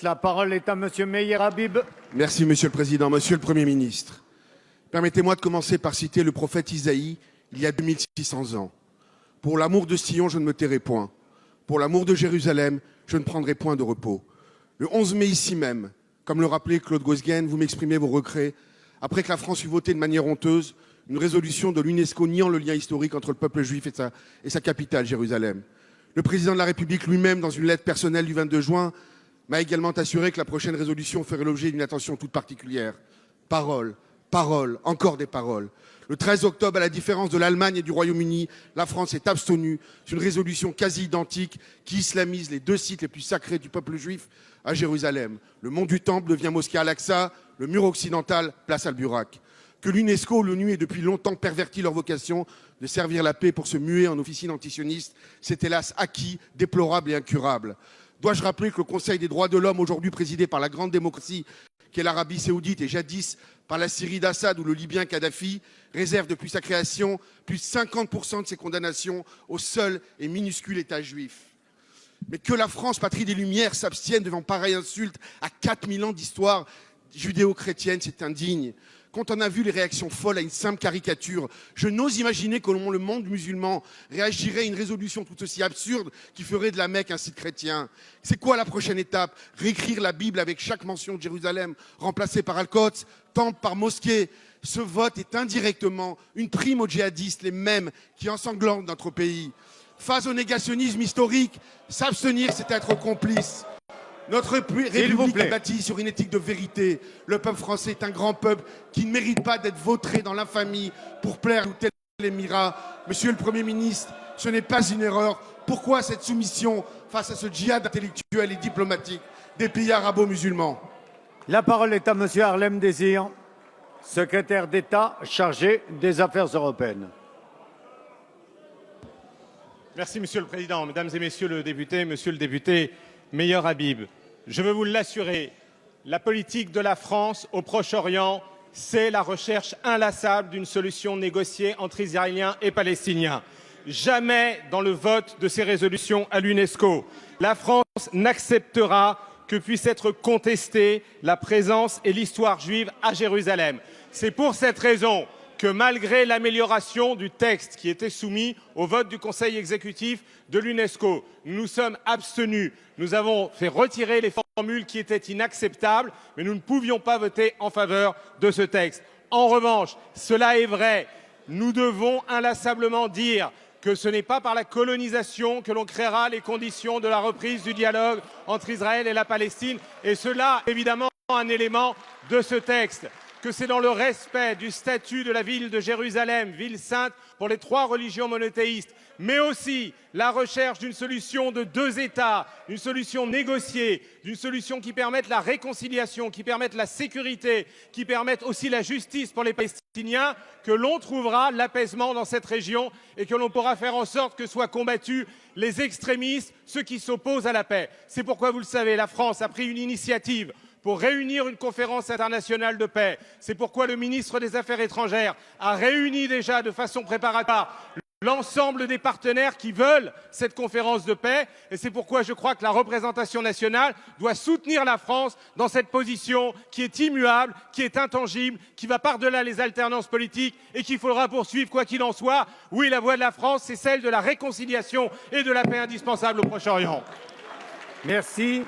La parole est à Monsieur Meyer Habib. Merci, Monsieur le Président. Monsieur le Premier ministre, permettez-moi de commencer par citer le prophète Isaïe, il y a 2600 ans. Pour l'amour de Sion, je ne me tairai point. Pour l'amour de Jérusalem, je ne prendrai point de repos. Le 11 mai, ici même, comme le rappelait Claude Goesgen, vous m'exprimez vos regrets après que la France eut voté de manière honteuse une résolution de l'UNESCO niant le lien historique entre le peuple juif et sa capitale, Jérusalem. Le président de la République lui-même, dans une lettre personnelle du 22 juin, m'a également assuré que la prochaine résolution ferait l'objet d'une attention toute particulière. Paroles, paroles, encore des paroles. Le 13 octobre, à la différence de l'Allemagne et du Royaume-Uni, la France est abstenue sur une résolution quasi identique qui islamise les deux sites les plus sacrés du peuple juif à Jérusalem. Le mont du Temple devient mosquée Al-Aqsa, le mur occidental, place Al-Burak. Que l'UNESCO ou l'ONU aient depuis longtemps perverti leur vocation de servir la paix pour se muer en officine antisioniste, c'est hélas acquis, déplorable et incurable. Dois-je rappeler que le Conseil des droits de l'homme, aujourd'hui présidé par la grande démocratie qu'est l'Arabie saoudite et jadis par la Syrie d'Assad ou le Libyen Kadhafi, réserve depuis sa création plus de 50% de ses condamnations au seul et minuscule État juif. Mais que la France, patrie des Lumières, s'abstienne devant pareille insulte à 4000 ans d'histoire judéo-chrétienne, c'est indigne. Quand on a vu les réactions folles à une simple caricature, je n'ose imaginer que le monde musulman réagirait à une résolution tout aussi absurde qui ferait de la Mecque un site chrétien. C'est quoi la prochaine étape? Réécrire la Bible avec chaque mention de Jérusalem, remplacée par Al-Quds, temple par mosquée. Ce vote est indirectement une prime aux djihadistes, les mêmes qui ensanglantent notre pays. Face au négationnisme historique, s'abstenir, c'est être complice. Notre République est bâtie sur une éthique de vérité. Le peuple français est un grand peuple qui ne mérite pas d'être vautré dans l'infamie pour plaire ou tel émirat. Monsieur le Premier ministre, ce n'est pas une erreur. Pourquoi cette soumission face à ce djihad intellectuel et diplomatique des pays arabo-musulmans? La parole est à Monsieur Harlem Désir, secrétaire d'État chargé des Affaires européennes. Merci Monsieur le Président, Mesdames et Messieurs le député, Monsieur le député Meyer Habib, je veux vous l'assurer, la politique de la France au Proche-Orient, c'est la recherche inlassable d'une solution négociée entre Israéliens et Palestiniens. Jamais dans le vote de ces résolutions à l'UNESCO, la France n'acceptera que puisse être contestée la présence et l'histoire juive à Jérusalem. C'est pour cette raison que malgré l'amélioration du texte qui était soumis au vote du Conseil exécutif de l'UNESCO, nous nous sommes abstenus. Nous avons fait retirer les formules qui étaient inacceptables, mais nous ne pouvions pas voter en faveur de ce texte. En revanche, cela est vrai, nous devons inlassablement dire que ce n'est pas par la colonisation que l'on créera les conditions de la reprise du dialogue entre Israël et la Palestine, et cela, évidemment, un élément de ce texte. Que c'est dans le respect du statut de la ville de Jérusalem, ville sainte pour les trois religions monothéistes, mais aussi la recherche d'une solution de deux États, d'une solution négociée, d'une solution qui permette la réconciliation, qui permette la sécurité, qui permette aussi la justice pour les Palestiniens, que l'on trouvera l'apaisement dans cette région et que l'on pourra faire en sorte que soient combattus les extrémistes, ceux qui s'opposent à la paix. C'est pourquoi, vous le savez, la France a pris une initiative pour réunir une conférence internationale de paix. C'est pourquoi le ministre des Affaires étrangères a réuni déjà de façon préparatoire l'ensemble des partenaires qui veulent cette conférence de paix. Et c'est pourquoi je crois que la représentation nationale doit soutenir la France dans cette position qui est immuable, qui est intangible, qui va par-delà les alternances politiques et qu'il faudra poursuivre quoi qu'il en soit. Oui, la voie de la France, c'est celle de la réconciliation et de la paix indispensable au Proche-Orient. Merci.